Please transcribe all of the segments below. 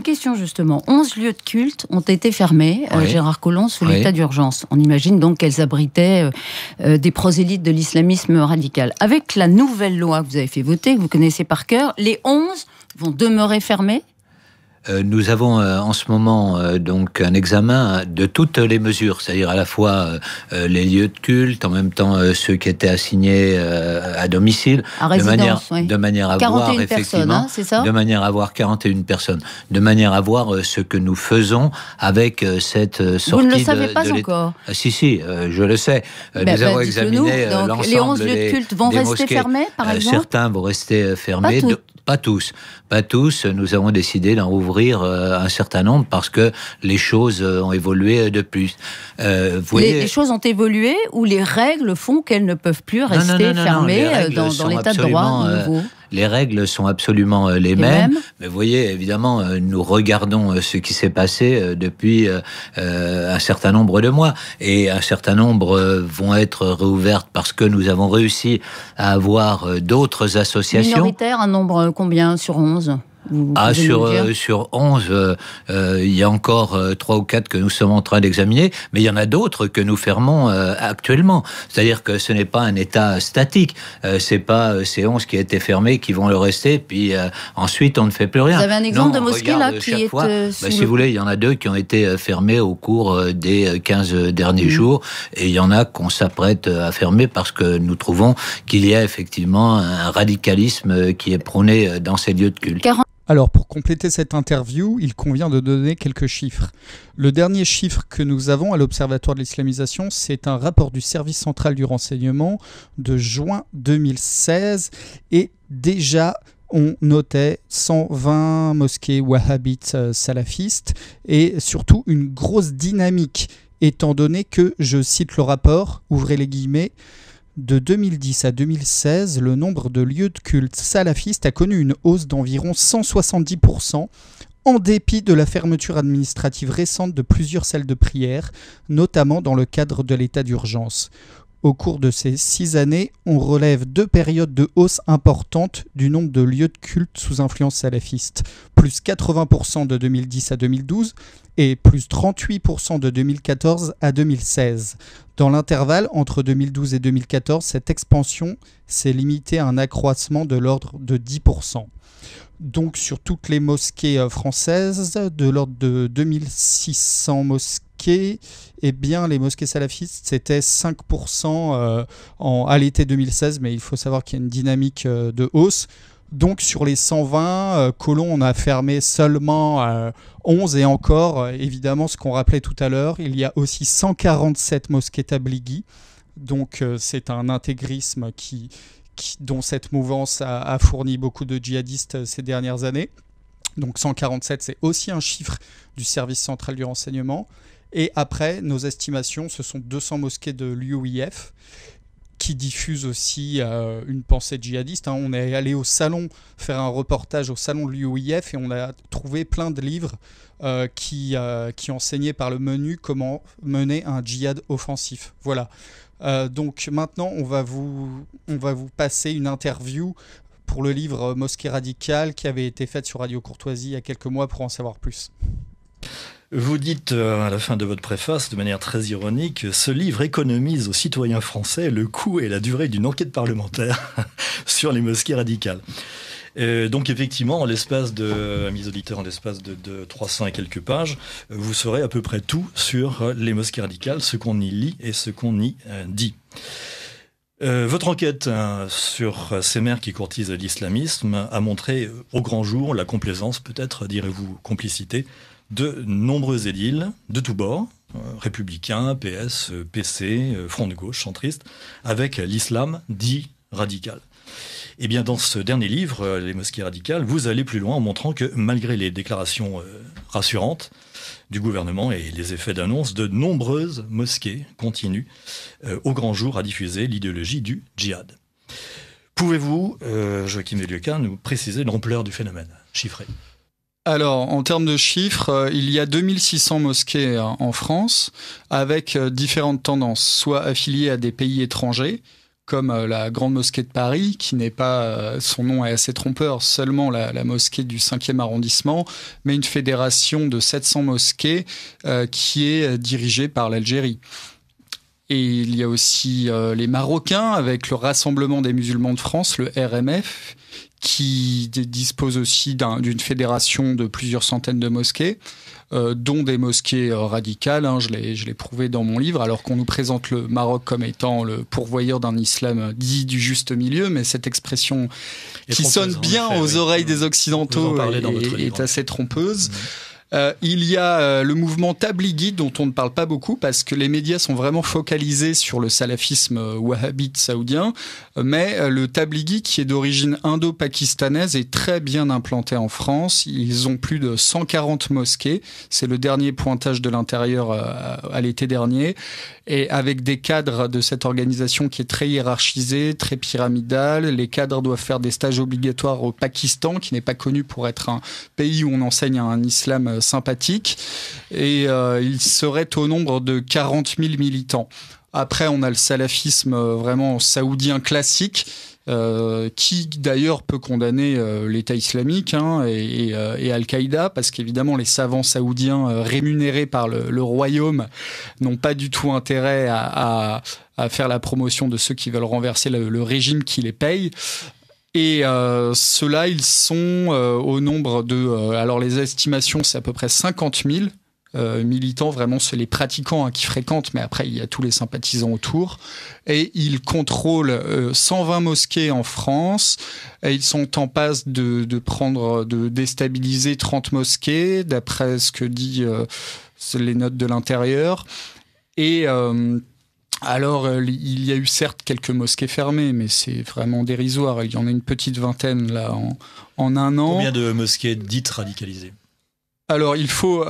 une question justement. 11 lieux de culte ont été fermés, Gérard Collomb, sous l'état d'urgence. On imagine donc qu'elles abritaient des prosélytes de l'islamisme radical. Avec la nouvelle loi que vous avez fait voter, que vous connaissez par cœur, les 11 vont demeurer fermés ? Nous avons en ce moment donc un examen de toutes les mesures, c'est-à-dire à la fois les lieux de culte, en même temps ceux qui étaient assignés à domicile, à résidence, de manière à voir effectivement, c'est ça ? de manière à voir 41 personnes, de manière à voir ce que nous faisons avec cette sortie. Vous ne le savez pas encore ? Si, je le sais. Nous avons examiné l'ensemble les 11 lieux de culte vont rester fermés, par exemple ? Certains vont rester fermés. Pas tous. Nous avons décidé d'en ouvrir un certain nombre parce que les choses ont évolué de plus. Les choses ont évolué ou les règles font qu'elles ne peuvent plus rester fermées dans l'état de droit nouveau ? Les règles sont absolument les mêmes. Mais vous voyez, évidemment, nous regardons ce qui s'est passé depuis un certain nombre de mois. Et un certain nombre vont être réouvertes parce que nous avons réussi à avoir d'autres associations. Minoritaire, un nombre combien sur 11 ? Sur 11, il y a encore 3 ou 4 que nous sommes en train d'examiner, mais il y en a d'autres que nous fermons actuellement. C'est-à-dire que ce n'est pas un état statique. C'est pas ces 11 qui étaient fermés qui vont le rester, puis ensuite on ne fait plus rien. Vous avez un exemple de mosquée là qui est si vous voulez, il y en a 2 qui ont été fermés au cours des 15 derniers jours, et il y en a qu'on s'apprête à fermer parce que nous trouvons qu'il y a effectivement un radicalisme qui est prôné dans ces lieux de culte. Alors, pour compléter cette interview, il convient de donner quelques chiffres. Le dernier chiffre que nous avons à l'Observatoire de l'islamisation, c'est un rapport du Service central du renseignement de juin 2016. Et déjà, on notait 120 mosquées wahhabites salafistes et surtout une grosse dynamique, étant donné que, je cite le rapport, ouvrez les guillemets, de 2010 à 2016, le nombre de lieux de culte salafistes a connu une hausse d'environ 170%, en dépit de la fermeture administrative récente de plusieurs salles de prière, notamment dans le cadre de l'état d'urgence. Au cours de ces 6 années, on relève 2 périodes de hausse importante du nombre de lieux de culte sous influence salafiste, plus 80% de 2010 à 2012 et plus 38% de 2014 à 2016. Dans l'intervalle entre 2012 et 2014, cette expansion s'est limitée à un accroissement de l'ordre de 10%. Donc sur toutes les mosquées françaises, de l'ordre de 2600 mosquées, eh bien les mosquées salafistes, c'était 5% à l'été 2016, mais il faut savoir qu'il y a une dynamique de hausse. Donc sur les 120, Collomb, on a fermé seulement 11 et encore, évidemment, ce qu'on rappelait tout à l'heure, il y a aussi 147 mosquées tablighi. Donc c'est un intégrisme dont cette mouvance a fourni beaucoup de djihadistes ces dernières années. Donc 147, c'est aussi un chiffre du service central du renseignement. Et après, nos estimations, ce sont 200 mosquées de l'UOIF qui diffusent aussi une pensée djihadiste. On est allé au salon, faire un reportage au salon de l'UOIF et on a trouvé plein de livres qui enseignaient par le menu comment mener un djihad offensif. Voilà. Donc maintenant, on va vous passer une interview pour le livre Mosquée radicale qui avait été faite sur Radio Courtoisie il y a quelques mois pour en savoir plus. Vous dites à la fin de votre préface, de manière très ironique, ce livre économise aux citoyens français le coût et la durée d'une enquête parlementaire sur les mosquées radicales. Donc effectivement, mes auditeurs, en l'espace de 300 et quelques pages, vous saurez à peu près tout sur les mosquées radicales, ce qu'on y lit et ce qu'on y dit. Votre enquête sur ces maires qui courtisent l'islamisme a montré au grand jour la complaisance, peut-être direz-vous complicité, de nombreux édiles de tous bords, républicains, PS, PC, Front de gauche, centristes, avec l'islam dit radical. Et bien dans ce dernier livre, Les mosquées radicales, vous allez plus loin en montrant que malgré les déclarations rassurantes du gouvernement et les effets d'annonce, de nombreuses mosquées continuent au grand jour à diffuser l'idéologie du djihad. Pouvez-vous, Joachim Vellica, nous préciser l'ampleur du phénomène chiffré ? Alors, en termes de chiffres, il y a 2600 mosquées en France, avec différentes tendances, soit affiliées à des pays étrangers, comme la Grande Mosquée de Paris, qui n'est pas, son nom est assez trompeur, seulement la mosquée du 5e arrondissement, mais une fédération de 700 mosquées qui est dirigée par l'Algérie. Et il y a aussi les Marocains, avec le Rassemblement des musulmans de France, le RMF, qui dispose aussi d'une fédération de plusieurs centaines de mosquées, dont des mosquées radicales, je l'ai prouvé dans mon livre, alors qu'on nous présente le Maroc comme étant le pourvoyeur d'un islam dit du juste milieu, mais cette expression qui sonne bien aux oreilles des Occidentaux est assez trompeuse. Il y a le mouvement Tablighi dont on ne parle pas beaucoup parce que les médias sont vraiment focalisés sur le salafisme wahhabite saoudien, mais le Tablighi, qui est d'origine indo-pakistanaise, est très bien implanté en France. Ils ont plus de 140 mosquées, c'est le dernier pointage de l'intérieur à l'été dernier, et avec des cadres de cette organisation qui est très hiérarchisée, très pyramidale. Les cadres doivent faire des stages obligatoires au Pakistan, qui n'est pas connu pour être un pays où on enseigne un islam sympathique, et il serait au nombre de 40 000 militants. Après, on a le salafisme vraiment saoudien classique, qui d'ailleurs peut condamner l'État islamique et Al-Qaïda, parce qu'évidemment les savants saoudiens rémunérés par le royaume n'ont pas du tout intérêt à faire la promotion de ceux qui veulent renverser le régime qui les paye. Et ceux-là, ils sont au nombre de... alors les estimations, c'est à peu près 50 000 militants, vraiment c'est les pratiquants qui fréquentent, mais après il y a tous les sympathisants autour. Et ils contrôlent 120 mosquées en France, et ils sont en passe de déstabiliser 30 mosquées, d'après ce que dit les notes de l'intérieur. Et... alors, il y a eu certes quelques mosquées fermées, mais c'est vraiment dérisoire. Il y en a une petite vingtaine là en un an. Combien de mosquées dites radicalisées ? Alors, il faut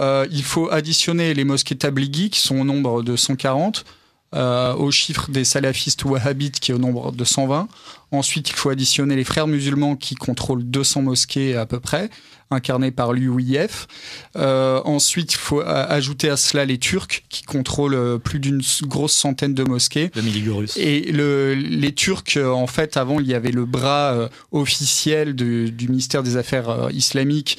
additionner les mosquées Tablighi, qui sont au nombre de 140, au chiffre des salafistes wahhabites, qui est au nombre de 120. Ensuite, il faut additionner les frères musulmans, qui contrôlent 200 mosquées à peu près, incarnés par l'UIF. Ensuite, il faut ajouter à cela les Turcs, qui contrôlent plus d'une grosse centaine de mosquées. Le Miligorus. Et les Turcs, en fait, avant, il y avait le bras officiel du ministère des Affaires islamiques,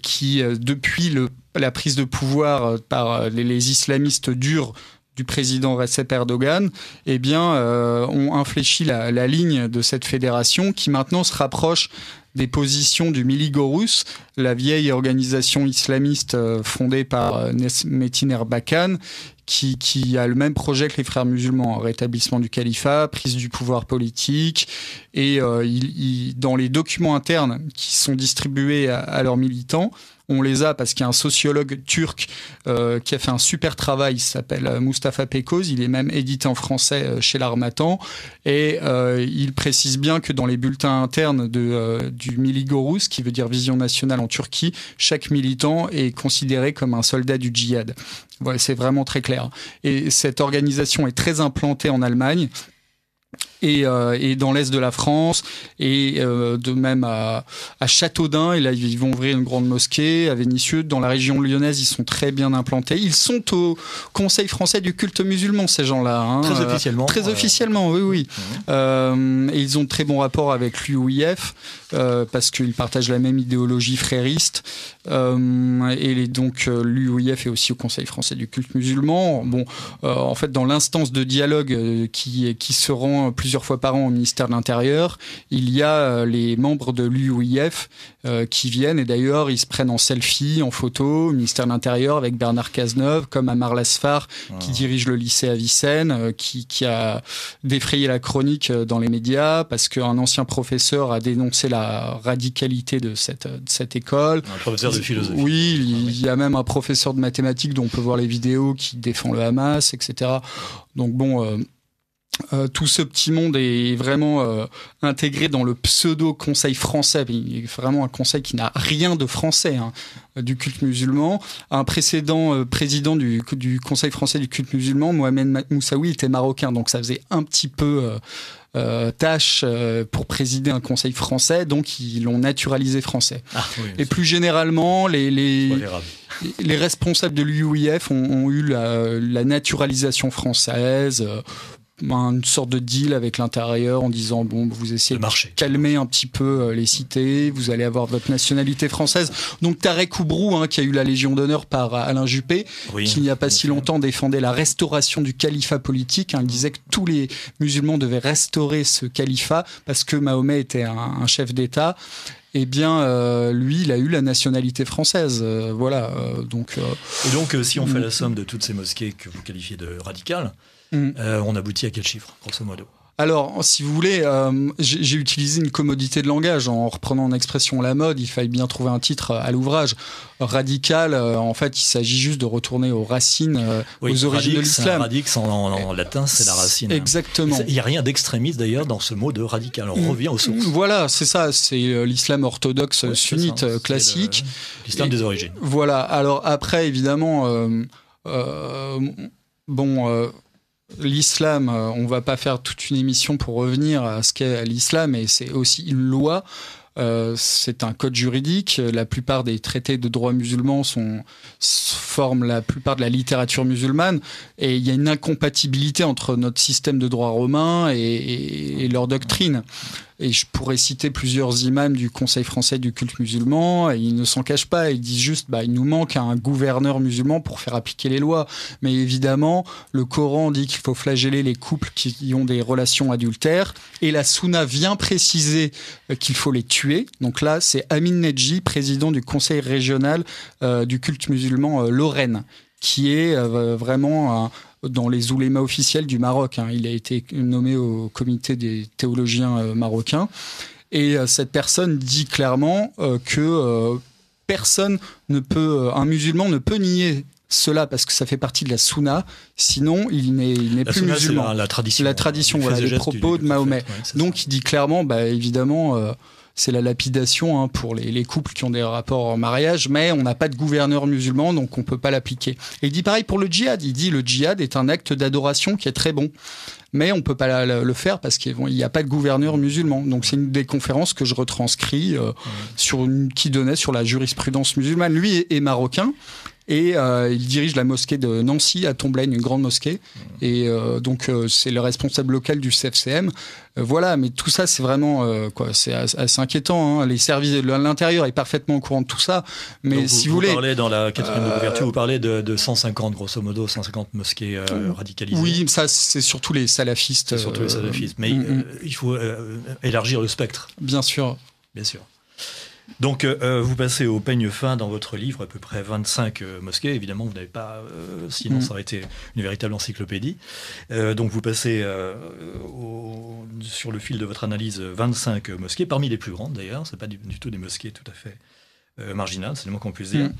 qui, depuis la prise de pouvoir par les islamistes durs du président Recep Erdogan, ont infléchi la ligne de cette fédération qui maintenant se rapproche des positions du Miligorus, la vieille organisation islamiste fondée par Metin Erbakan, qui a le même projet que les frères musulmans, rétablissement du califat, prise du pouvoir politique, et dans les documents internes qui sont distribués à leurs militants, on les a parce qu'il y a un sociologue turc qui a fait un super travail, il s'appelle Mustafa Pekoz, il est même édité en français chez l'Harmattan, et il précise bien que dans les bulletins internes du Miligorus, qui veut dire Vision Nationale en Turquie, chaque militant est considéré comme un soldat du djihad. Voilà, c'est vraiment très clair. Et cette organisation est très implantée en Allemagne, et dans l'est de la France, et de même à Châteaudun, et là ils vont ouvrir une grande mosquée, à Vénissieux. Dans la région lyonnaise, ils sont très bien implantés. Ils sont au Conseil français du culte musulman, ces gens-là. Très officiellement. Très officiellement, oui. Et ils ont de très bons rapports avec l'UIF, parce qu'ils partagent la même idéologie frériste. Et donc l'UIF est aussi au Conseil français du culte musulman. En fait, dans l'instance de dialogue qui se rend plusieurs fois par an au ministère de l'Intérieur, il y a les membres de l'UIF qui viennent, et d'ailleurs ils se prennent en selfie, en photo au ministère de l'Intérieur avec Bernard Cazeneuve, comme Amar Lasfar qui dirige le lycée Avicenne, qui a défrayé la chronique dans les médias parce qu'un ancien professeur a dénoncé la radicalité de cette école. Un professeur de philosophie. Oui, il y a même un professeur de mathématiques dont on peut voir les vidéos qui défend le Hamas, etc. Donc tout ce petit monde est vraiment intégré dans le pseudo-conseil français, vraiment un conseil qui n'a rien de français, du culte musulman. Un précédent président du Conseil français du culte musulman, Mohamed Moussaoui, était marocain, donc ça faisait un petit peu tâche pour présider un conseil français, donc ils l'ont naturalisé français. Et plus généralement, les responsables de l'UIF ont eu la naturalisation française, une sorte de deal avec l'intérieur en disant bon, vous essayez de calmer un petit peu les cités, vous allez avoir votre nationalité française. Donc Tarek Oubrou, qui a eu la Légion d'honneur par Alain Juppé, qui il n'y a pas si longtemps défendait la restauration du califat politique. Il disait que tous les musulmans devaient restaurer ce califat parce que Mahomet était un chef d'État. Eh bien, lui, il a eu la nationalité française. Voilà. Et donc, si on fait la somme de toutes ces mosquées que vous qualifiez de radicales, on aboutit à quel chiffre, grosso modo? Alors, si vous voulez, j'ai utilisé une commodité de langage en reprenant une expression à la mode. Il fallait bien trouver un titre à l'ouvrage. Radical, en fait, il s'agit juste de retourner aux racines, aux origines de l'islam. Radix en latin, c'est la racine. Exactement. Il n'y a rien d'extrémiste d'ailleurs dans ce mot de radical. On revient aux sources. Voilà, c'est ça. C'est l'islam orthodoxe sunnite classique. L'islam des origines. Voilà. Alors après, évidemment, l'islam, on ne va pas faire toute une émission pour revenir à ce qu'est l'islam, et c'est aussi une loi, c'est un code juridique. La plupart des traités de droit musulman forment la plupart de la littérature musulmane, et il y a une incompatibilité entre notre système de droit romain et leur doctrine. Et je pourrais citer plusieurs imams du Conseil français du culte musulman, et ils ne s'en cachent pas, ils disent juste il nous manque un gouverneur musulman pour faire appliquer les lois. Mais évidemment, le Coran dit qu'il faut flageller les couples qui ont des relations adultères, et la Sunna vient préciser qu'il faut les tuer. Donc là, c'est Amin Nedji, président du Conseil régional du culte musulman Lorraine, qui est vraiment dans les oulémas officiels du Maroc. Il a été nommé au comité des théologiens marocains. Et cette personne dit clairement que un musulman ne peut nier cela parce que ça fait partie de la Sunna, sinon il n'est plus musulman. La tradition. La tradition, voilà, les propos de Mahomet. Donc il dit clairement, évidemment, c'est la lapidation pour les couples qui ont des rapports en mariage, mais on n'a pas de gouverneur musulman, donc on ne peut pas l'appliquer. Et il dit pareil pour le djihad. Il dit le djihad est un acte d'adoration qui est très bon, mais on ne peut pas le faire parce qu'il n'y a pas de gouverneur musulman. Donc c'est une des conférences que je retranscris qui donnait sur la jurisprudence musulmane. Lui est marocain. Et il dirige la mosquée de Nancy à Tomblaine, une grande mosquée. Et donc c'est le responsable local du CFCM. Voilà, mais tout ça c'est vraiment c'est assez inquiétant. Les services de l'intérieur est parfaitement au courant de tout ça. Mais donc si vous voulez, parlez dans la quatrième couverture, vous parlez de 150 grosso modo, 150 mosquées radicalisées. Oui, ça c'est surtout les salafistes. C'est surtout les salafistes. Mais il faut élargir le spectre. Bien sûr. Bien sûr. Donc, vous passez au peigne fin dans votre livre, à peu près 25 mosquées. Évidemment, vous n'avez pas... sinon, ça aurait été une véritable encyclopédie. Donc, vous passez sur le fil de votre analyse 25 mosquées, parmi les plus grandes d'ailleurs. Ce n'est pas du tout des mosquées tout à fait marginales, c'est le moins qu'on puisse dire.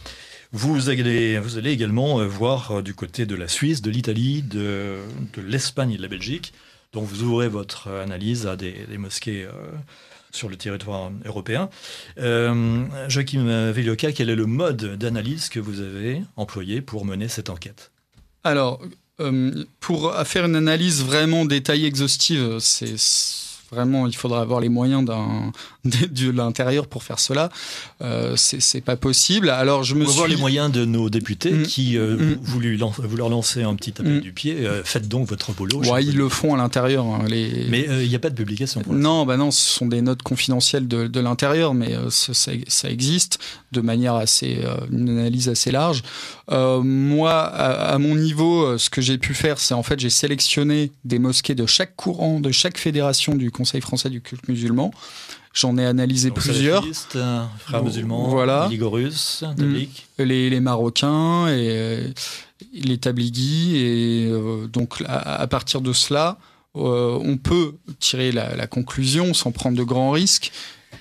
Vous allez également voir du côté de la Suisse, de l'Italie, de l'Espagne et de la Belgique. Donc, vous ouvrez votre analyse à des mosquées... sur le territoire européen. Joachim Villioca, quel est le mode d'analyse que vous avez employé pour mener cette enquête? Alors, pour faire une analyse vraiment détaillée, exhaustive, vraiment, il faudra avoir les moyens de l'intérieur pour faire cela. C'est pas possible. Alors, on va voir les moyens de nos députés qui vous leur lancez un petit appel du pied. Faites donc votre boulot. Ouais, ils le font à l'intérieur. Mais il n'y a pas de publication pour non, ce sont des notes confidentielles de l'intérieur, mais ça existe de manière une analyse assez large. Moi, à mon niveau, ce que j'ai pu faire, c'est en fait, j'ai sélectionné des mosquées de chaque courant, de chaque fédération du Conseil français du culte musulman. J'en ai analysé plusieurs. Frères musulmans, voilà. Ligorus, les Marocains et les Tablighi. Et donc, à partir de cela, on peut tirer la conclusion, sans prendre de grands risques,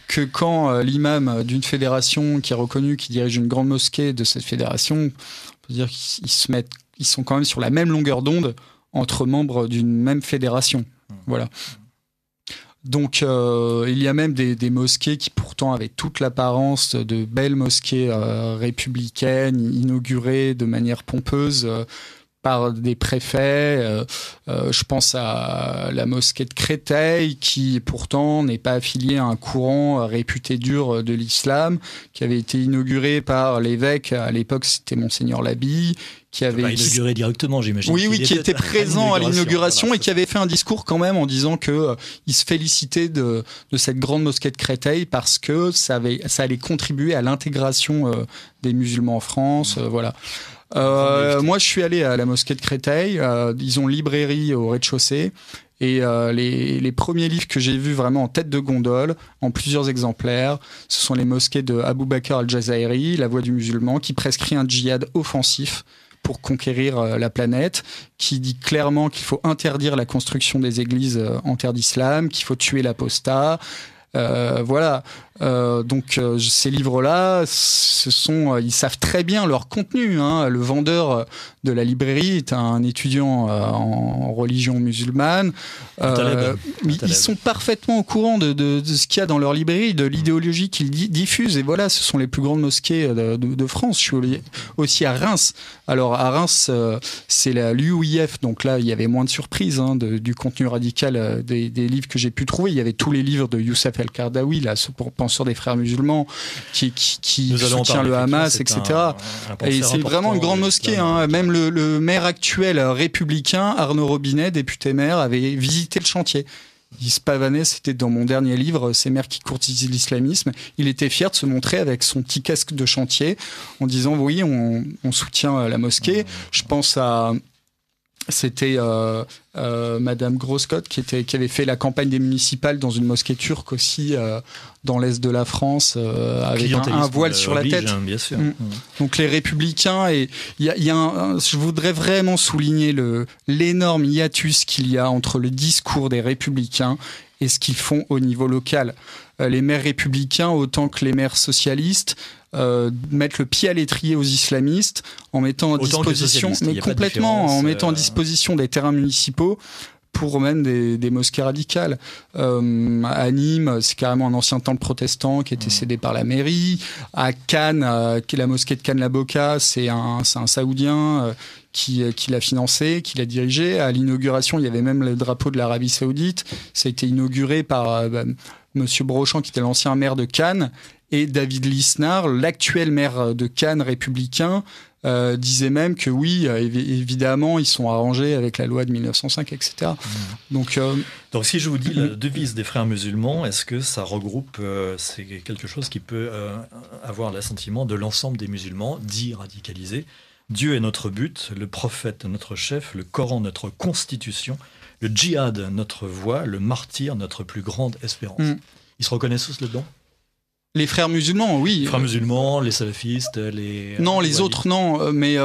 que quand l'imam d'une fédération qui est reconnu, qui dirige une grande mosquée de cette fédération, on peut dire qu'ils sont quand même sur la même longueur d'onde entre membres d'une même fédération. Voilà. Donc, il y a même des mosquées qui pourtant avaient toute l'apparence de belles mosquées républicaines, inaugurées de manière pompeuse, par des préfets. Je pense à la mosquée de Créteil, qui pourtant n'est pas affiliée à un courant réputé dur de l'islam, qui avait été inauguré par l'évêque, à l'époque c'était Monseigneur Labille, qui avait inauguré directement, j'imagine. Oui, qui était présent à l'inauguration et qui avait fait un discours quand même en disant que il se félicitait de cette grande mosquée de Créteil parce que ça allait contribuer à l'intégration des musulmans en France. Voilà. Moi, je suis allé à la mosquée de Créteil. Ils ont une librairie au rez-de-chaussée. Et les premiers livres que j'ai vus vraiment en tête de gondole, en plusieurs exemplaires, ce sont les mosquées de Abou Bakr al-Jazairi, La Voix du musulman, qui prescrit un djihad offensif pour conquérir la planète, qui dit clairement qu'il faut interdire la construction des églises en terre d'islam, qu'il faut tuer l'apostat. Voilà. Donc ces livres-là, ils savent très bien leur contenu. Hein. Le vendeur de la librairie est un étudiant en religion musulmane. Ils sont parfaitement au courant de ce qu'il y a dans leur librairie, de l'idéologie qu'ils diffusent. Et voilà, ce sont les plus grandes mosquées de France. Je suis aussi à Reims. Alors à Reims, c'est l'UIF. Donc là, il y avait moins de surprises du contenu radical des livres que j'ai pu trouver. Il y avait tous les livres de Youssef El-Kardaoui, là, penseur des frères musulmans, qui soutient le Hamas, etc. Et c'est vraiment une grande mosquée. Hein. Même le maire actuel républicain, Arnaud Robinet, député maire, avait visité le chantier. Il se pavanait, c'était dans mon dernier livre, Ces maires qui courtisent l'islamisme. Il était fier de se montrer avec son petit casque de chantier en disant oui, on soutient la mosquée. Je pense à... C'était Madame Groscott qui avait fait la campagne des municipales dans une mosquée turque aussi dans l'est de la France avec un voile sur la tête. Bien sûr. Donc les républicains, et je voudrais vraiment souligner l'énorme hiatus qu'il y a entre le discours des républicains et ce qu'ils font au niveau local. Les maires républicains, autant que les maires socialistes, mettre le pied à l'étrier aux islamistes en mettant à disposition, mais complètement, en mettant à disposition des terrains municipaux pour même des mosquées radicales. À Nîmes, c'est carrément un ancien temple protestant qui a été cédé par la mairie. À Cannes, qui est la mosquée de Cannes-la-Boca, c'est un Saoudien qui l'a financé, qui l'a dirigé. À l'inauguration, il y avait même le drapeau de l'Arabie Saoudite. Ça a été inauguré par Monsieur Brochant, qui était l'ancien maire de Cannes. Et David Lisnard, l'actuel maire de Cannes républicain, disait même que oui, évidemment, ils sont arrangés avec la loi de 1905, etc. Donc si je vous dis la devise des frères musulmans, est-ce que ça regroupe, c'est quelque chose qui peut avoir l'assentiment de l'ensemble des musulmans, dits radicalisés? Dieu est notre but, le prophète notre chef, le Coran notre constitution, le djihad notre voie, le martyr notre plus grande espérance. Ils se reconnaissent tous là-dedans? Les frères musulmans, oui. Les frères musulmans, les salafistes, les... Non, les autres, non. Mais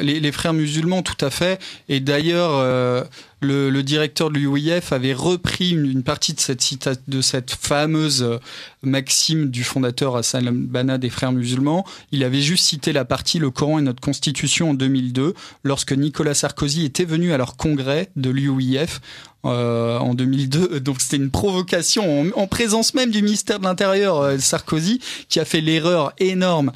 les frères musulmans, tout à fait. Et d'ailleurs, le directeur de l'UIF avait repris une partie de cette fameuse maxime du fondateur Hassan al-Banna des frères musulmans. Il avait juste cité la partie « Le Coran et notre Constitution » en 2002, lorsque Nicolas Sarkozy était venu à leur congrès de l'UIF en 2002. Donc c'était une provocation en présence même du ministère de l'Intérieur, Sarkozy, qui a fait l'erreur énorme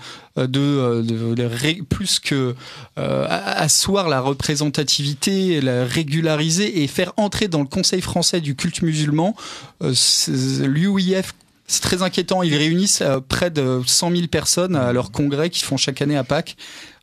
plus que asseoir la représentativité, la régulariser et faire entrer dans le Conseil français du culte musulman l'UIF. C'est très inquiétant. Ils réunissent près de 100 000 personnes à leur congrès qu'ils font chaque année à Pâques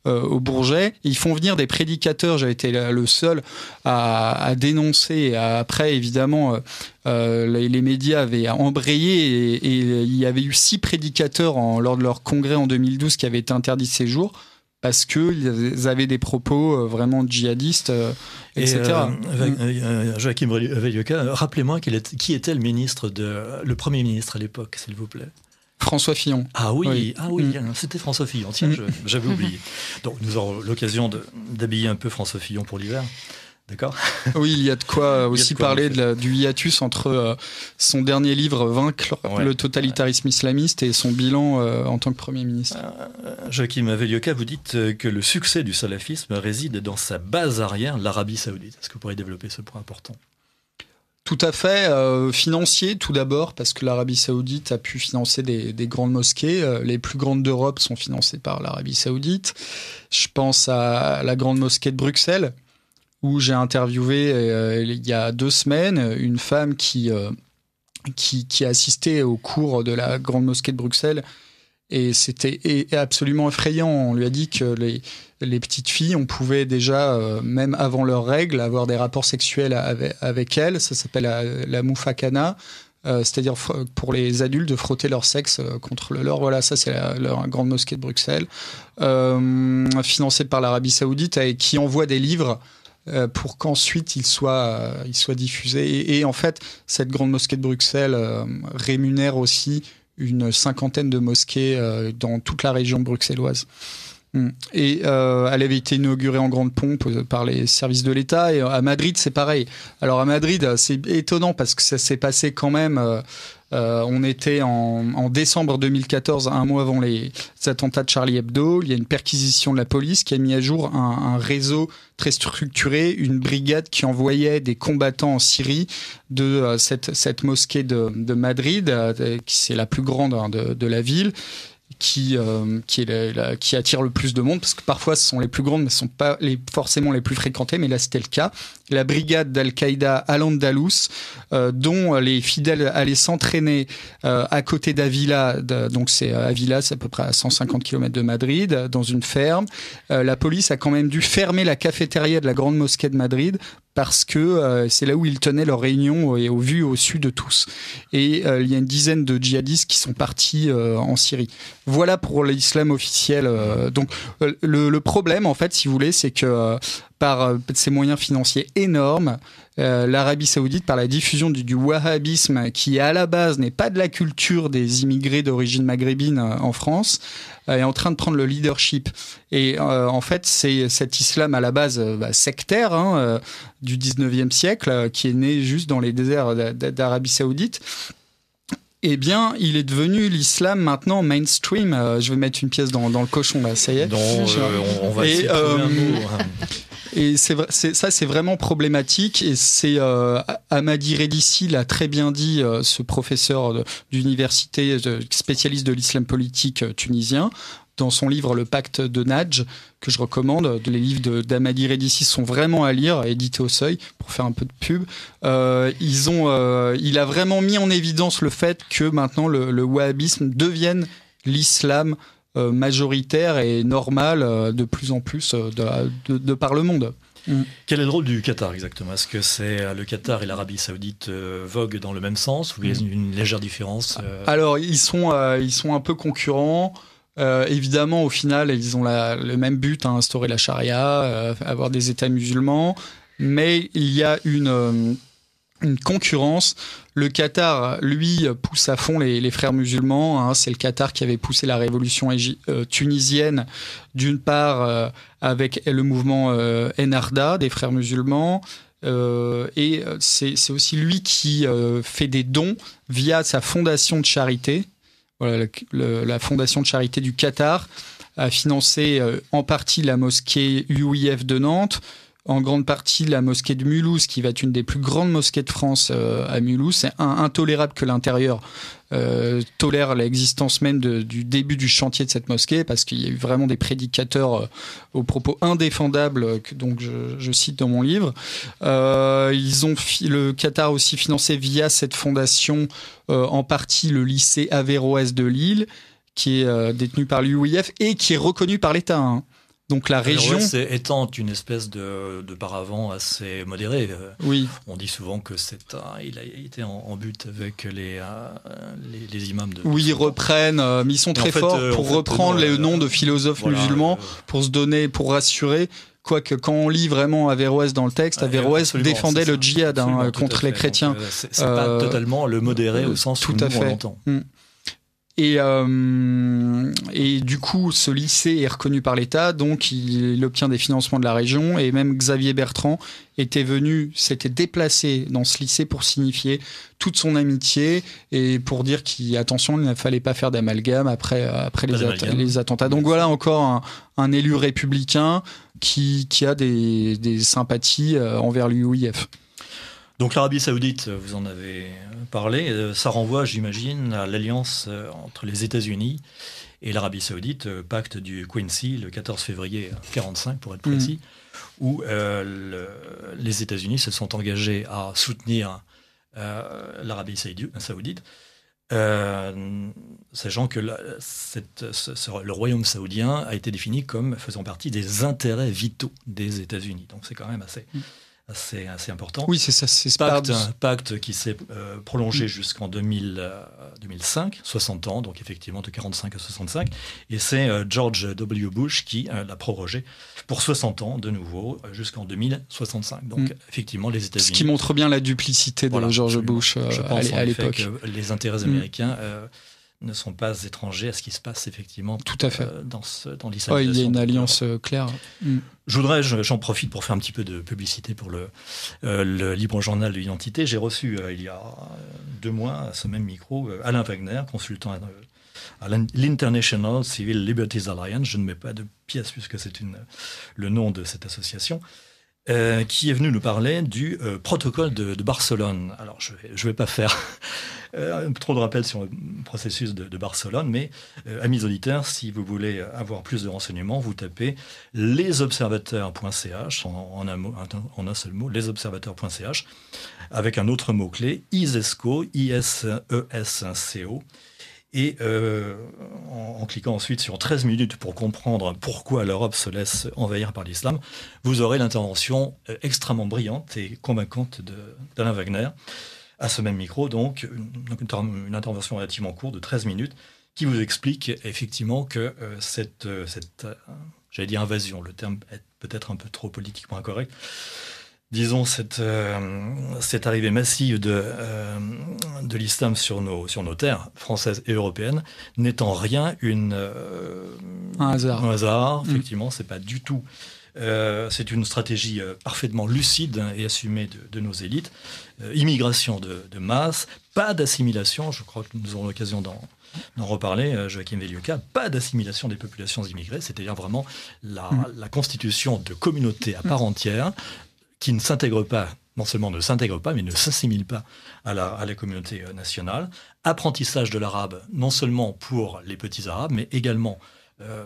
au Bourget. Et ils font venir des prédicateurs. J'ai été le seul à dénoncer. Et après, évidemment, les médias avaient embrayé et il y avait eu 6 prédicateurs lors de leur congrès en 2012 qui avaient été interdits de séjour parce qu'ils avaient des propos vraiment djihadistes, etc. Joachim Veilleka, rappelez-moi qui était le Premier ministre à l'époque, s'il vous plaît. François Fillon. Ah oui, c'était François Fillon. Tiens, j'avais oublié. Donc nous aurons l'occasion d'habiller un peu François Fillon pour l'hiver. D'accord. Oui, il y a de quoi aussi parler du hiatus entre son dernier livre, Vaincre le totalitarisme islamiste, et son bilan en tant que Premier ministre. Joachim Veilleka, vous dites que le succès du salafisme réside dans sa base arrière, l'Arabie Saoudite. Est-ce que vous pourriez développer ce point important ? Tout à fait. Financier, tout d'abord, parce que l'Arabie Saoudite a pu financer des grandes mosquées. Les plus grandes d'Europe sont financées par l'Arabie Saoudite. Je pense à la grande mosquée de Bruxelles, où j'ai interviewé il y a 2 semaines une femme qui a assisté au cours de la Grande Mosquée de Bruxelles. Et c'était absolument effrayant. On lui a dit que les petites filles, on pouvait déjà, même avant leurs règles, avoir des rapports sexuels avec elles. Ça s'appelle la moufakana. C'est-à-dire pour les adultes de frotter leur sexe contre le leur. Voilà, ça c'est la Grande Mosquée de Bruxelles, financée par l'Arabie Saoudite, et qui envoie des livres pour qu'ensuite ils soient diffusés. Et en fait, cette Grande Mosquée de Bruxelles rémunère aussi une 50aine de mosquées dans toute la région bruxelloise. Et elle avait été inaugurée en grande pompe par les services de l'État. Et à Madrid, c'est pareil. Alors à Madrid, c'est étonnant parce que ça s'est passé quand même... on était en décembre 2014, un mois avant les attentats de Charlie Hebdo. Il y a une perquisition de la police qui a mis à jour un réseau très structuré, une brigade qui envoyait des combattants en Syrie de cette mosquée de Madrid, qui c'est la plus grande de la ville, qui attire le plus de monde, parce que parfois ce sont les plus grandes mais ce ne sont pas forcément les plus fréquentées, mais là c'était le cas. La brigade d'Al-Qaïda Al-Andalus, dont les fidèles allaient s'entraîner à côté d'Avila, donc Avila, c'est à peu près à 150 km de Madrid, dans une ferme. La police a quand même dû fermer la cafétéria de la Grande Mosquée de Madrid parce que c'est là où ils tenaient leur réunion et au vu au su de tous. Et il y a une dizaine de djihadistes qui sont partis en Syrie. Voilà pour l'islam officiel. Donc le problème, en fait, si vous voulez, c'est que par ses moyens financiers énormes, l'Arabie Saoudite, par la diffusion du wahhabisme, qui à la base n'est pas de la culture des immigrés d'origine maghrébine en France, est en train de prendre le leadership. Et en fait, c'est cet islam à la base sectaire du 19e siècle, qui est né juste dans les déserts d'Arabie Saoudite. Eh bien, il est devenu l'islam maintenant mainstream. Je vais mettre une pièce dans le cochon, là, ça y est. On va essayer de trouver un mot. Et c'est vraiment problématique. Et c'est Hamadi Redissi l'a très bien dit, ce professeur d'université, spécialiste de l'islam politique tunisien, dans son livre Le Pacte de Nadj, que je recommande. Les livres d'Hamadi Redissi sont vraiment à lire, édités au Seuil, pour faire un peu de pub. Il a vraiment mis en évidence le fait que maintenant le wahhabisme devienne l'islam majoritaire et normal de plus en plus de par le monde. Quel est le rôle du Qatar exactement? Est-ce que c'est le Qatar et l'Arabie Saoudite voguent dans le même sens ou il y a une légère différence? Alors ils sont un peu concurrents. Évidemment, au final, ils ont le même but, instaurer la charia, avoir des États musulmans, mais il y a une concurrence. Le Qatar, lui, pousse à fond les frères musulmans. C'est le Qatar qui avait poussé la révolution tunisienne, d'une part avec le mouvement Ennahda des frères musulmans, et c'est aussi lui qui fait des dons via sa fondation de charité. Voilà, la fondation de charité du Qatar a financé en partie la mosquée UIF de Nantes, en grande partie la mosquée de Mulhouse, qui va être une des plus grandes mosquées de France à Mulhouse. C'est intolérable que l'intérieur tolère l'existence même du début du chantier de cette mosquée, parce qu'il y a eu vraiment des prédicateurs aux propos indéfendables, donc je cite dans mon livre. Le Qatar a aussi financé via cette fondation en partie le lycée Averroès de Lille, qui est détenu par l'UIF et qui est reconnu par l'État. Donc la région étant une espèce de paravent assez modéré. Oui. On dit souvent que il a été en but avec les imams de. Oui, ils reprennent, mais ils sont très forts pour reprendre les noms de philosophes musulmans pour se donner, pour rassurer. Quoique quand on lit vraiment Averroès dans le texte, Averroès défendait le djihad contre les chrétiens. Donc, c'est pas totalement le modéré au sens où nous on l'entend. Et du coup, ce lycée est reconnu par l'État, donc il obtient des financements de la région. Et même Xavier Bertrand s'était déplacé dans ce lycée pour signifier toute son amitié et pour dire qu'attention, il ne fallait pas faire d'amalgame après les attentats. Donc voilà encore un élu républicain qui a des sympathies envers l'UIF. Donc l'Arabie Saoudite, vous en avez parlé, ça renvoie, j'imagine, à l'alliance entre les États-Unis et l'Arabie Saoudite, pacte du Quincy, le 14 février 1945 pour être précis, où les États-Unis se sont engagés à soutenir l'Arabie Saoudite, sachant que le royaume saoudien a été défini comme faisant partie des intérêts vitaux des États-Unis. Donc c'est quand même assez important. Oui, c'est ça. C'est un pacte qui s'est prolongé jusqu'en 2005, 60 ans, donc effectivement de 45 à 65. Et c'est George W. Bush qui l'a prorogé pour 60 ans de nouveau jusqu'en 2065. Donc effectivement, les États-Unis... Ce qui montre bien la duplicité de George Bush Je pense à l'époque. Que les intérêts américains ne sont pas étrangers à ce qui se passe effectivement tout à fait. Dans l'islamisation. Il y a une alliance claire. J'en profite pour faire un petit peu de publicité pour le libre journal de l'identité. J'ai reçu il y a 2 mois à ce même micro Alain Wagner, consultant à l'International Civil Liberties Alliance. Je ne mets pas de pièce puisque c'est le nom de cette association. Qui est venu nous parler du protocole de Barcelone. Alors, je vais pas faire trop de rappels sur le processus de Barcelone, mais amis auditeurs, si vous voulez avoir plus de renseignements, vous tapez lesobservateurs.ch en un seul mot, lesobservateurs.ch, avec un autre mot-clé, ISESCO, ISESCO. Et en cliquant ensuite sur 13 minutes pour comprendre pourquoi l'Europe se laisse envahir par l'islam, vous aurez l'intervention extrêmement brillante et convaincante d'Alain Wagner, à ce même micro, donc une intervention relativement courte de 13 minutes, qui vous explique effectivement que cette j'allais dire invasion, le terme est peut-être un peu trop politiquement incorrect, disons, cette arrivée massive de l'islam sur nos terres françaises et européennes n'est en rien un hasard. Effectivement, c'est pas du tout. C'est une stratégie parfaitement lucide et assumée de nos élites. Immigration de masse, pas d'assimilation. Je crois que nous aurons l'occasion d'en reparler, Joachim Velioka. Pas d'assimilation des populations immigrées, c'est-à-dire vraiment la constitution de communautés à part entière, qui ne s'intègre pas, non seulement ne s'intègre pas, mais ne s'assimile pas à la communauté nationale. Apprentissage de l'arabe, non seulement pour les petits arabes, mais également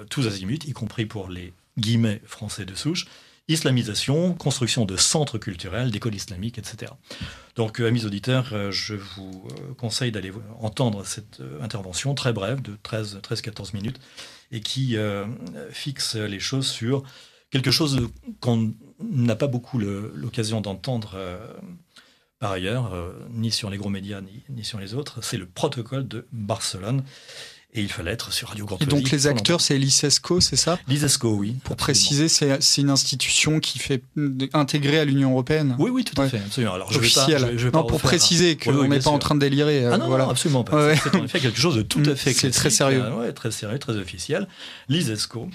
tous azimuts, y compris pour les guillemets français de souche. Islamisation, construction de centres culturels, d'écoles islamiques, etc. Donc, amis auditeurs, je vous conseille d'aller entendre cette intervention très brève, de 13-14 minutes, et qui fixe les choses sur quelque chose qu'on n'a pas beaucoup l'occasion d'entendre par ailleurs, ni sur les gros médias, ni sur les autres. C'est le protocole de Barcelone. Et il fallait être sur Radio Courtoisie. Et donc les acteurs, c'est l'ISESCO, c'est ça ? L'ISESCO, oui. Pour préciser, c'est une institution qui fait intégrer à l'Union européenne. Oui, tout à fait, absolument. Alors, officielle. Pour préciser qu'on n'est pas en train de délirer. Non, absolument pas. C'est en effet quelque chose de tout à fait classique. C'est très sérieux. Très sérieux, très officiel. L'ISESCO.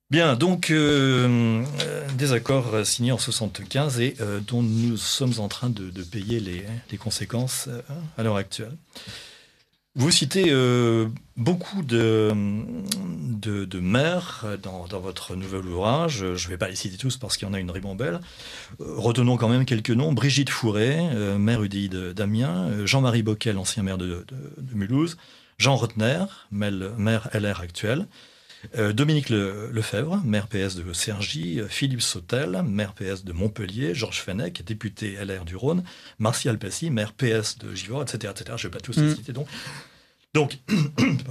Bien, donc des accords signés en 1975 et dont nous sommes en train de payer les conséquences à l'heure actuelle. Vous citez beaucoup de maires dans votre nouvel ouvrage. Je ne vais pas les citer tous parce qu'il y en a une ribambelle. Retenons quand même quelques noms. Brigitte Fourré, maire UDI d'Amiens. Jean-Marie Bockel, ancien maire de Mulhouse. Jean Rotner, maire LR actuel. Dominique Lefebvre, maire PS de Cergy. Philippe Sautel, maire PS de Montpellier. Georges Fenech, député LR du Rhône. Martial Passy, maire PS de Givors, etc. Je ne vais pas tous les citer donc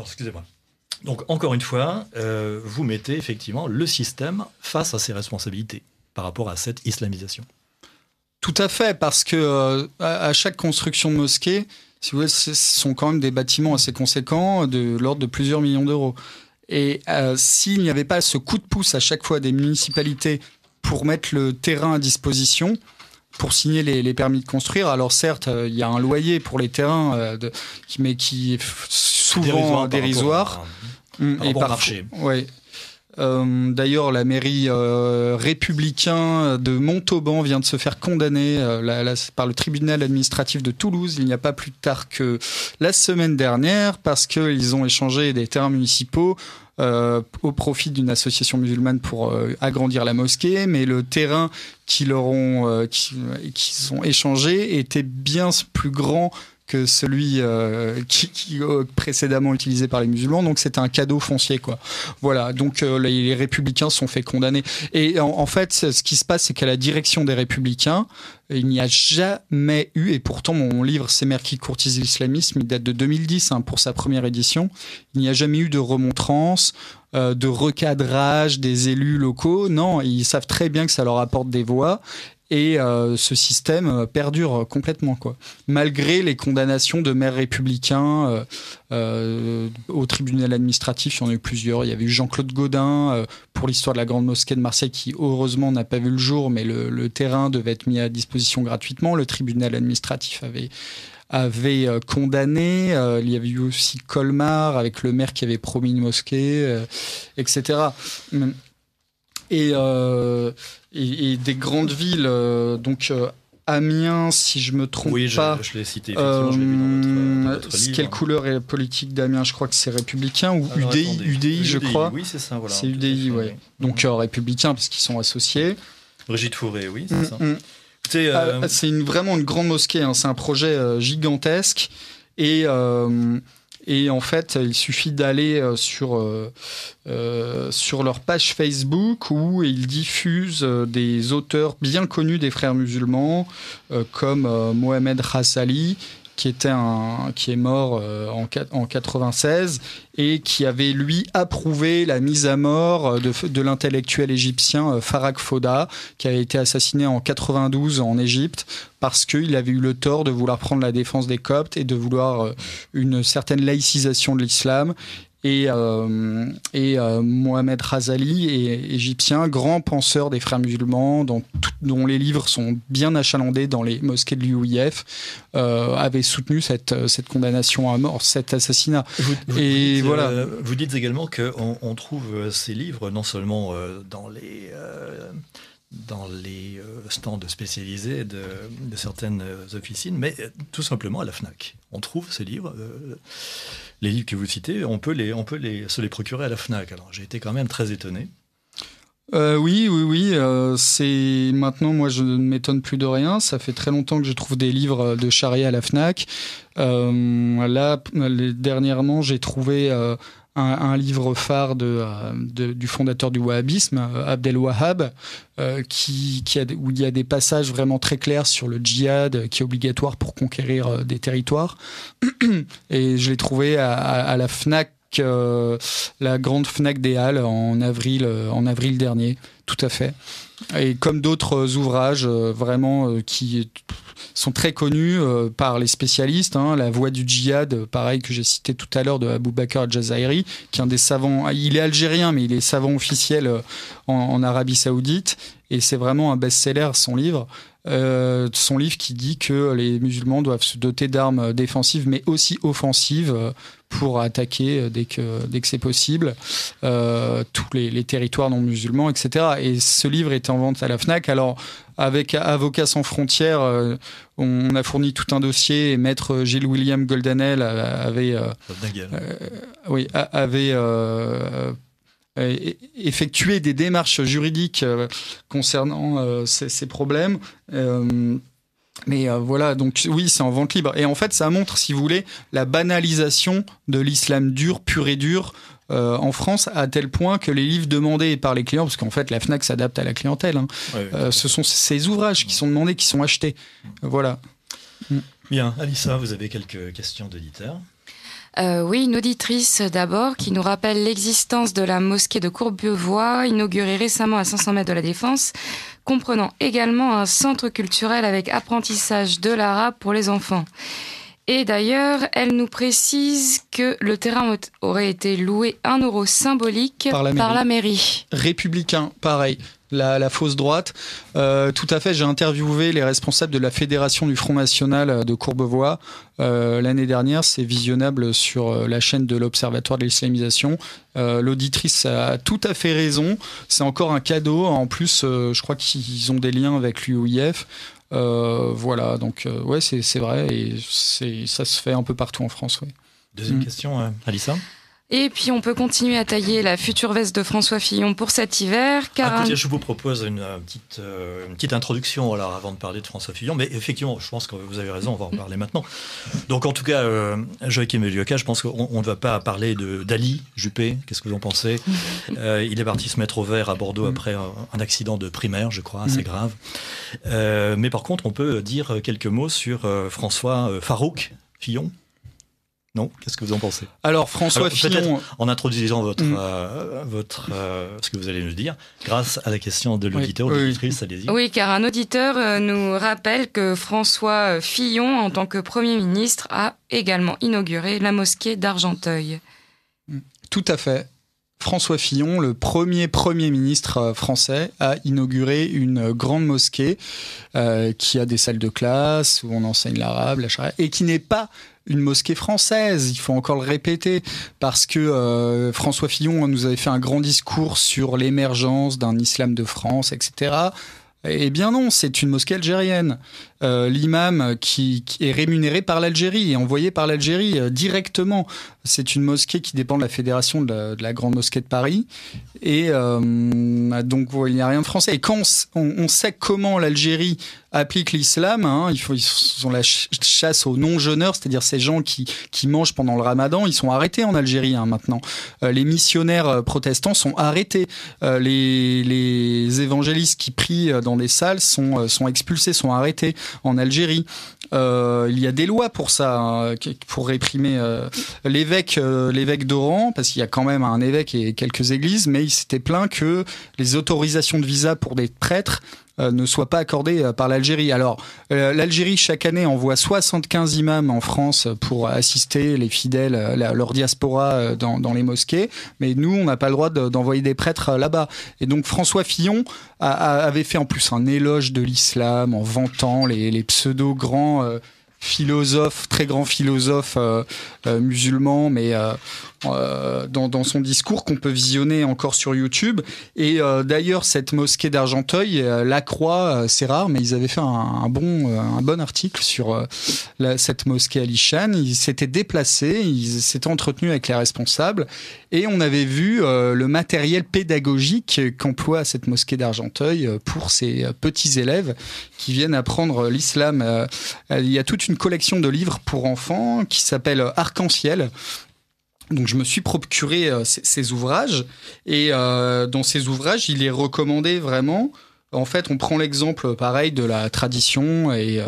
excusez-moi. Donc, encore une fois, vous mettez effectivement le système face à ses responsabilités par rapport à cette islamisation. Tout à fait, parce que à chaque construction de mosquée, si vous voulez, ce sont quand même des bâtiments assez conséquents, de l'ordre de plusieurs millions d'euros. Et s'il n'y avait pas ce coup de pouce à chaque fois des municipalités pour mettre le terrain à disposition, pour signer les permis de construire, alors certes, il y a un loyer pour les terrains, mais qui est souvent dérisoire. Et par marché. Ouais. D'ailleurs, la mairie républicain de Montauban vient de se faire condamner par le tribunal administratif de Toulouse il n'y a pas plus tard que la semaine dernière parce qu'ils ont échangé des terrains municipaux au profit d'une association musulmane pour agrandir la mosquée, mais le terrain qu'ils ont échangé était bien plus grand que celui qui précédemment utilisé par les musulmans. Donc c'était un cadeau foncier, quoi. Voilà. Donc les républicains sont fait condamner. Et en fait, ce qui se passe, c'est qu'à la direction des républicains, il n'y a jamais eu, et pourtant mon livre C'est Mères qui courtisent l'islamisme, il date de 2010 pour sa première édition, il n'y a jamais eu de remontrance, de recadrage des élus locaux. Non, ils savent très bien que ça leur apporte des voix. Et ce système perdure complètement, quoi. Malgré les condamnations de maires républicains au tribunal administratif, il y en a eu plusieurs. Il y avait eu Jean-Claude Gaudin pour l'histoire de la Grande Mosquée de Marseille, qui heureusement n'a pas vu le jour, mais le terrain devait être mis à disposition gratuitement. Le tribunal administratif avait condamné. Il y avait eu aussi Colmar avec le maire qui avait promis une mosquée, etc. Et des grandes villes, donc Amiens, si je me trompe pas. Oui, je l'ai cité, effectivement, je l'ai vu dans votre livre. Quelle couleur est la politique d'Amiens? Je crois que c'est républicain ou UDI, je crois. Oui, c'est ça, voilà. C'est UDI, oui. Donc républicain, parce qu'ils sont associés. Brigitte Fourré, oui, c'est ça. C'est vraiment une grande mosquée, hein. C'est un projet gigantesque. Et en fait, il suffit d'aller sur leur page Facebook où ils diffusent des auteurs bien connus des frères musulmans, comme Mohamed Rassali, qui est mort en 96 et qui avait, lui, approuvé la mise à mort de l'intellectuel égyptien Farag Foda, qui avait été assassiné en 92 en Égypte, parce qu'il avait eu le tort de vouloir prendre la défense des Coptes et de vouloir une certaine laïcisation de l'islam. Et Mohamed Razali, égyptien, grand penseur des frères musulmans, dont les livres sont bien achalandés dans les mosquées de l'UOIF, avait soutenu cette condamnation à mort, cet assassinat. Vous dites également qu'on trouve ces livres non seulement dans les stands spécialisés de certaines officines, mais tout simplement à la FNAC. On trouve ces livres, les livres que vous citez, on peut se les procurer à la FNAC. Alors j'ai été quand même très étonné. Oui. C'est maintenant, moi, je ne m'étonne plus de rien. Ça fait très longtemps que je trouve des livres de charia à la FNAC. Là, dernièrement, j'ai trouvé un livre phare du fondateur du wahhabisme, Abdel Wahhab, où il y a des passages vraiment très clairs sur le djihad qui est obligatoire pour conquérir des territoires. Et je l'ai trouvé à la FNAC, la grande FNAC des Halles en avril dernier, tout à fait. Et comme d'autres ouvrages vraiment qui sont très connus par les spécialistes, La Voix du djihad, pareil, que j'ai cité tout à l'heure, de Abou Bakr al-Jazairi, qui est un des savants, il est algérien mais il est savant officiel en Arabie Saoudite, et c'est vraiment un best-seller, son livre qui dit que les musulmans doivent se doter d'armes défensives mais aussi offensives pour attaquer dès que c'est possible tous les territoires non musulmans, etc. Et ce livre est en vente à la FNAC. Alors, avec Avocats sans frontières, on a fourni tout un dossier, et Maître Gilles William Goldanel avait effectuer des démarches juridiques concernant ces problèmes. Mais voilà, donc oui, c'est en vente libre. Et en fait, ça montre, si vous voulez, la banalisation de l'islam dur, pur et dur, en France, à tel point que les livres demandés par les clients, parce qu'en fait, la FNAC s'adapte à la clientèle, ce sont ces ouvrages qui sont demandés, qui sont achetés. Voilà. Bien, Alissa, vous avez quelques questions d'auditeurs? Oui, une auditrice d'abord qui nous rappelle l'existence de la mosquée de Courbevoie, inaugurée récemment à 500 mètres de la Défense, comprenant également un centre culturel avec apprentissage de l'arabe pour les enfants. Et d'ailleurs, elle nous précise que le terrain aurait été loué 1 euro symbolique par la mairie. Républicain, pareil. La fausse droite. Tout à fait, j'ai interviewé les responsables de la Fédération du Front National de Courbevoie l'année dernière. C'est visionnable sur la chaîne de l'Observatoire de l'islamisation. L'auditrice a tout à fait raison. C'est encore un cadeau. En plus, je crois qu'ils ont des liens avec l'UOIF. Voilà, donc ouais, c'est vrai, et ça se fait un peu partout en France. Ouais. Deuxième question, Alissa. Et puis on peut continuer à tailler la future veste de François Fillon pour cet hiver. Écoutez, je vous propose une petite introduction alors, avant de parler de François Fillon. Mais effectivement, je pense que vous avez raison, on va en parler maintenant. Donc en tout cas, Joachim Velioka, je pense qu'on ne va pas parler d'Ali Juppé. Qu'est-ce que vous en pensez? Il est parti se mettre au vert à Bordeaux après un accident de primaire, je crois, assez grave. Mais par contre, on peut dire quelques mots sur François Farouk Fillon. Non, qu'est-ce que vous en pensez? Alors François Fillon, en introduisant ce que vous allez nous dire, grâce à la question de l'auditeur ou de l'auditrice, allez-y. Oui, car un auditeur nous rappelle que François Fillon, en tant que Premier ministre, a également inauguré la mosquée d'Argenteuil. Tout à fait. François Fillon, le premier ministre français, a inauguré une grande mosquée qui a des salles de classe où on enseigne l'arabe, la charia, et qui n'est pas une mosquée française, il faut encore le répéter, parce que François Fillon nous avait fait un grand discours sur l'émergence d'un islam de France, etc. Eh bien non, c'est une mosquée algérienne. L'imam qui est rémunéré par l'Algérie et envoyé par l'Algérie directement. C'est une mosquée qui dépend de la fédération de la Grande Mosquée de Paris. Et donc, il n'y a rien de français. Et quand on sait comment l'Algérie applique l'islam, hein, ils ont la chasse aux non-jeûneurs, c'est-à-dire ces gens qui mangent pendant le ramadan, ils sont arrêtés en Algérie maintenant. Les missionnaires protestants sont arrêtés. Les évangélistes qui prient dans des salles sont expulsés, sont arrêtés en Algérie. Il y a des lois pour ça, hein, pour réprimer l'évêque d'Oran, parce qu'il y a quand même un évêque et quelques églises, mais il s'était plaint que les autorisations de visa pour des prêtres ne soient pas accordées par l'Algérie. Alors, l'Algérie, chaque année, envoie 75 imams en France pour assister les fidèles, leur diaspora dans les mosquées, mais nous, on n'a pas le droit d'envoyer des prêtres là-bas. Et donc, François Fillon avait fait en plus un éloge de l'islam en vantant les pseudo-grands philosophes, très grands philosophes musulmans, mais dans son discours qu'on peut visionner encore sur YouTube. Et d'ailleurs, cette mosquée d'Argenteuil, La Croix, c'est rare, mais ils avaient fait un bon article sur cette mosquée à Lichan. Ils s'étaient déplacés, ils s'étaient entretenus avec les responsables, et on avait vu le matériel pédagogique qu'emploie cette mosquée d'Argenteuil pour ces petits élèves qui viennent apprendre l'islam. Il y a toute une collection de livres pour enfants qui s'appelle Arc-en-Ciel. Donc je me suis procuré ces ouvrages, et dans ces ouvrages, il est recommandé vraiment. En fait, on prend l'exemple pareil de la tradition et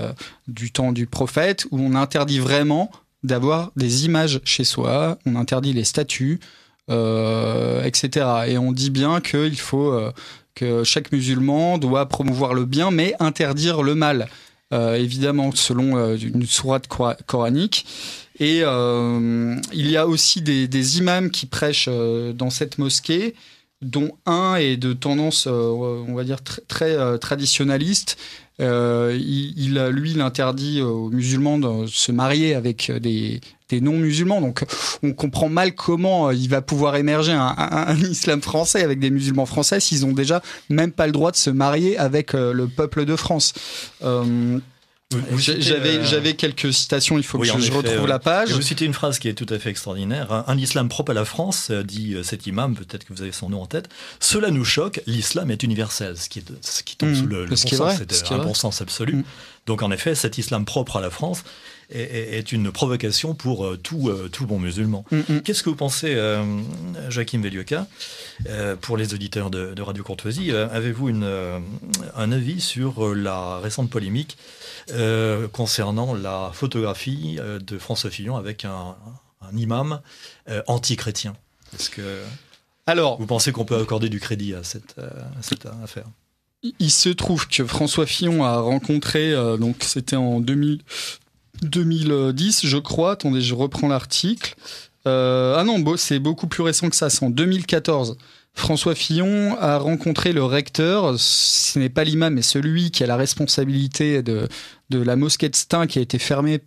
du temps du prophète, où on interdit vraiment d'avoir des images chez soi, on interdit les statues, etc. Et on dit bien qu'il faut que chaque musulman doit promouvoir le bien, mais interdire le mal, évidemment selon une sourate coranique. Et il y a aussi des imams qui prêchent dans cette mosquée, dont un est de tendance, on va dire, très traditionnaliste. Il interdit aux musulmans de se marier avec des non-musulmans. Donc, on comprend mal comment il va pouvoir émerger un islam français avec des musulmans français s'ils ont déjà même pas le droit de se marier avec le peuple de France. J'avais quelques citations, il faut que je retrouve la page. Vous citez une phrase qui est tout à fait extraordinaire. Un islam propre à la France, dit cet imam, peut-être que vous avez son nom en tête. Cela nous choque, l'islam est universel. Ce qui tombe sous le bon sens, c'est un bon sens absolu. Donc en effet, cet islam propre à la France est une provocation pour tout bon musulman. Qu'est-ce que vous pensez, Joachim Velioka, pour les auditeurs de Radio Courtoisie, avez-vous un avis sur la récente polémique concernant la photographie de François Fillon avec un imam anti-chrétien? Est-ce que vous pensez qu'on peut accorder du crédit à cette affaire? Il se trouve que François Fillon a rencontré, donc c'était en 2010, je crois. Attendez, je reprends l'article. C'est beaucoup plus récent que ça, c'est en 2014. François Fillon a rencontré le recteur, ce n'est pas l'imam, mais celui qui a la responsabilité de la mosquée de Stein, qui a été fermée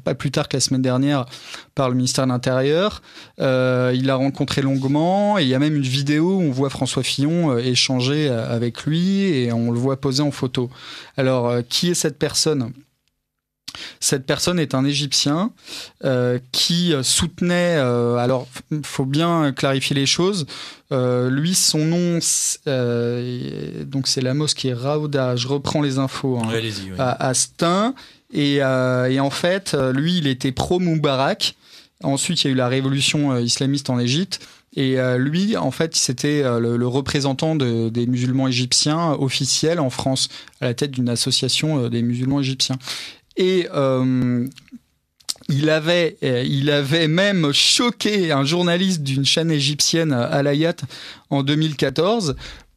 pas plus tard que la semaine dernière par le ministère de l'Intérieur. Il l'a rencontré longuement, et il y a même une vidéo où on voit François Fillon échanger avec lui, et on le voit poser en photo. Alors, qui est cette personne ? Cette personne est un Égyptien qui soutenait... alors, il faut bien clarifier les choses. Lui, son nom, donc c'est la mosquée Raouda. Je reprends les infos Oui, allez-y, oui. à Stein. Et en fait, lui, il était pro-Moubarak. Ensuite, il y a eu la révolution islamiste en Égypte. Et lui, en fait, c'était le représentant des musulmans égyptiens officiels en France, à la tête d'une association des musulmans égyptiens. Et il avait même choqué un journaliste d'une chaîne égyptienne, Al Hayat, en 2014,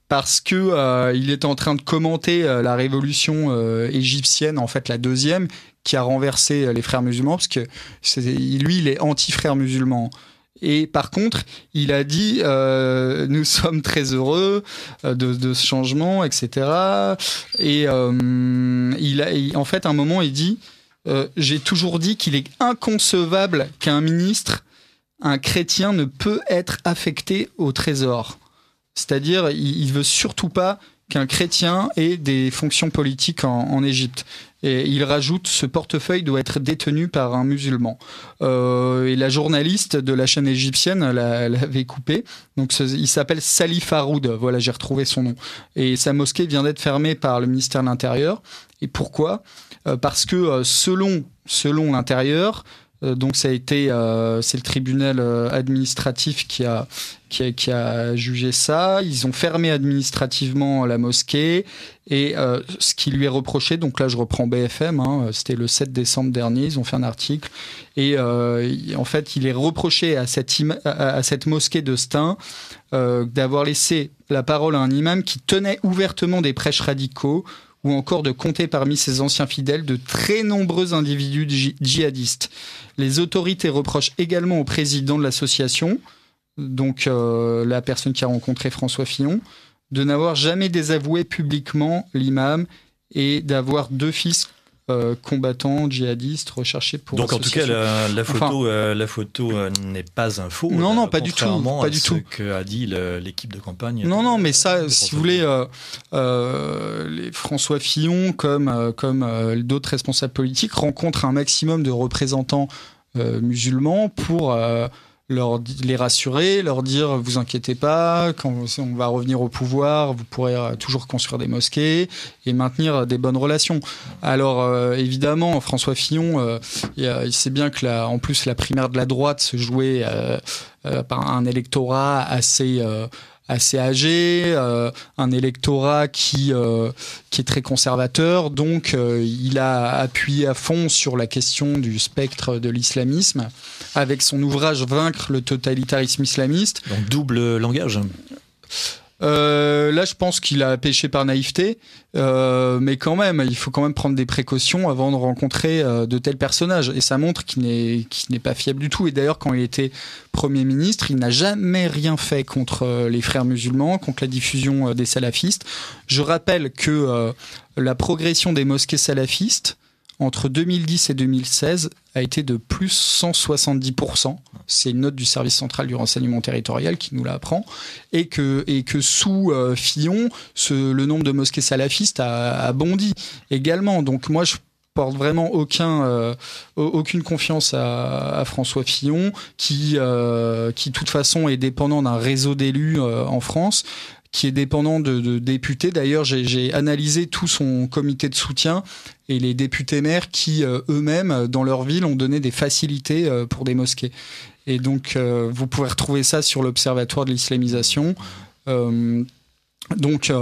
parce que il était en train de commenter la révolution égyptienne, en fait la deuxième, qui a renversé les frères musulmans, parce que lui, il est anti-frères musulmans. Et par contre, il a dit nous sommes très heureux de ce changement, etc. Et en fait, à un moment, il dit j'ai toujours dit qu'il est inconcevable qu'un ministre, un chrétien, ne peut être affecté au trésor. C'est-à-dire, il veut surtout pas qu'un chrétien ait des fonctions politiques en Égypte. Et il rajoute, ce portefeuille doit être détenu par un musulman. Et la journaliste de la chaîne égyptienne l'avait coupé. Donc il s'appelle Salih Faroud. Voilà, j'ai retrouvé son nom. Et sa mosquée vient d'être fermée par le ministère de l'Intérieur. Et pourquoi ? Parce que selon l'Intérieur, donc ça a été, c'est le tribunal administratif qui a jugé ça. Ils ont fermé administrativement la mosquée et ce qui lui est reproché, donc là je reprends BFM, c'était le 7 décembre dernier, ils ont fait un article et en fait il est reproché à cette mosquée de Stein d'avoir laissé la parole à un imam qui tenait ouvertement des prêches radicaux, ou encore de compter parmi ses anciens fidèles de très nombreux individus djihadistes. Les autorités reprochent également au président de l'association, donc la personne qui a rencontré François Fillon, de n'avoir jamais désavoué publiquement l'imam et d'avoir 2 fils combattants djihadistes recherchés pour donc en tout cas la photo n'est pas un faux. Non, pas du tout. Pas du tout. Ce qu'a dit l'équipe de campagne. Non, mais ça, si vous voulez, les François Fillon comme d'autres responsables politiques rencontrent un maximum de représentants musulmans pour les rassurer, leur dire vous inquiétez pas, quand on va revenir au pouvoir, vous pourrez toujours construire des mosquées et maintenir des bonnes relations. Alors évidemment, François Fillon, il sait bien que en plus la primaire de la droite se jouait par un électorat assez âgé, un électorat qui est très conservateur, donc il a appuyé à fond sur la question du spectre de l'islamisme avec son ouvrage Vaincre le totalitarisme islamiste. Donc double langage. Là, je pense qu'il a péché par naïveté, mais quand même, il faut quand même prendre des précautions avant de rencontrer de tels personnages. Et ça montre qu'il n'est pas fiable du tout. Et d'ailleurs, quand il était Premier ministre, il n'a jamais rien fait contre les frères musulmans, contre la diffusion des salafistes. Je rappelle que la progression des mosquées salafistes entre 2010 et 2016 a été de plus 170%. C'est une note du service central du renseignement territorial qui nous l'apprend. Et que sous Fillon, le nombre de mosquées salafistes a bondi également. Donc moi, je porte vraiment aucune confiance à François Fillon, qui de toute façon est dépendant d'un réseau d'élus en France, qui est dépendant de députés. D'ailleurs, j'ai analysé tout son comité de soutien et les députés maires qui, eux-mêmes, dans leur ville, ont donné des facilités pour des mosquées. Et donc, vous pouvez retrouver ça sur l'Observatoire de l'islamisation. Donc,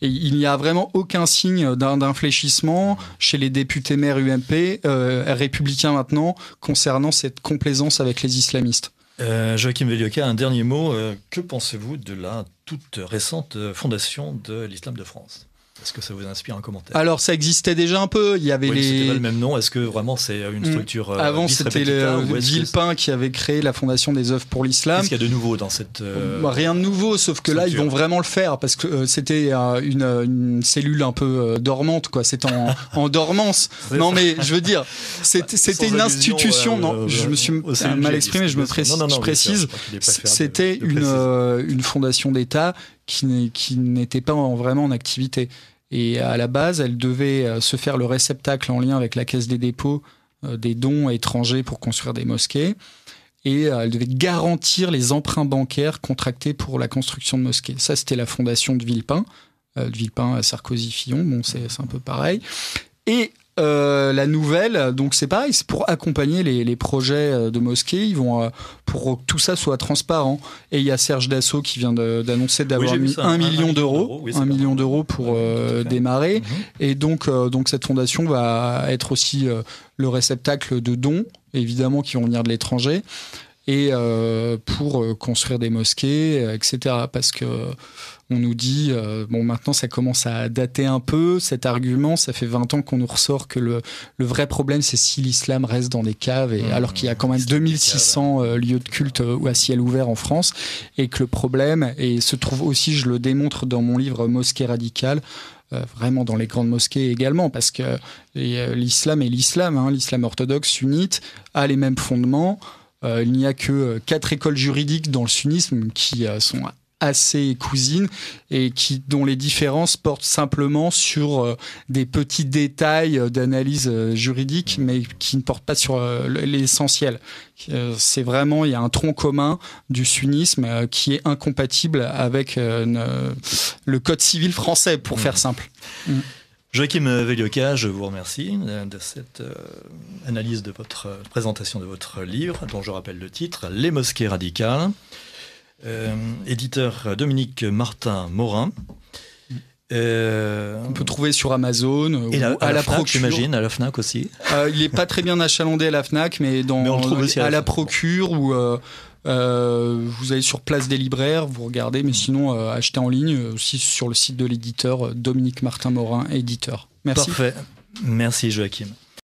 il n'y a vraiment aucun signe d'infléchissement chez les députés maires UMP, républicains maintenant, concernant cette complaisance avec les islamistes. Joachim Velioka, un dernier mot. Que pensez-vous de la toute récente fondation de l'Islam de France ? Est-ce que ça vous inspire un commentaire ? Alors, ça existait déjà un peu. Il y avait c'était pas le même nom. Est-ce que vraiment c'est une structure Avant, c'était Villepin qui avait créé la Fondation des œuvres pour l'Islam. Qu'est-ce qu'il y a de nouveau dans cette Rien de nouveau, sauf que là, ils vont vraiment le faire parce que c'était une cellule un peu dormante, quoi. C'était en dormance. Non, mais je veux dire, c'était une institution. Non, je me suis mal exprimé. Je précise. C'était une fondation d'État qui n'était pas vraiment en activité. Et à la base, elle devait se faire le réceptacle en lien avec la Caisse des dépôts des dons étrangers pour construire des mosquées. Et elle devait garantir les emprunts bancaires contractés pour la construction de mosquées. Ça, c'était la fondation de Villepin. De Villepin à Sarkozy-Fillon, bon, c'est un peu pareil. Et la nouvelle, donc c'est pareil, c'est pour accompagner les projets de mosquées. Ils vont pour que tout ça soit transparent. Et il y a Serge Dassault qui vient d'annoncer d'avoir mis 1 million d'euros, oui, 1 million d'euros pour démarrer. Et donc cette fondation va être aussi le réceptacle de dons, évidemment, qui vont venir de l'étranger, et pour construire des mosquées, etc. Parce que on nous dit, maintenant ça commence à dater un peu, cet argument, ça fait 20 ans qu'on nous ressort que le vrai problème, c'est si l'islam reste dans des caves, alors qu'il y a quand même 2600 lieux de culte à ciel ouvert en France, et que le problème, et se trouve aussi, je le démontre dans mon livre Mosquée radicale, vraiment dans les grandes mosquées également, parce que l'islam est l'islam, l'islam orthodoxe sunnite a les mêmes fondements. Il n'y a que 4 écoles juridiques dans le sunnisme qui sont assez cousines et dont les différences portent simplement sur des petits détails d'analyse juridique, mais qui ne portent pas sur l'essentiel. C'est vraiment, il y a un tronc commun du sunnisme qui est incompatible avec le code civil français, pour faire simple. Joachim Velioka, je vous remercie de cette analyse de votre présentation de votre livre, dont je rappelle le titre, Les mosquées radicales. Éditeur Dominique Martin-Morin. On peut trouver sur Amazon et ou à la FNAC, Procure. J'imagine, à la FNAC aussi. Il n'est pas très bien achalandé à la FNAC, mais on trouve aussi à la Procure ou vous allez sur Place des Libraires, vous regardez, mais sinon achetez en ligne aussi sur le site de l'éditeur Dominique Martin-Morin, éditeur. Merci. Parfait. Merci Joachim.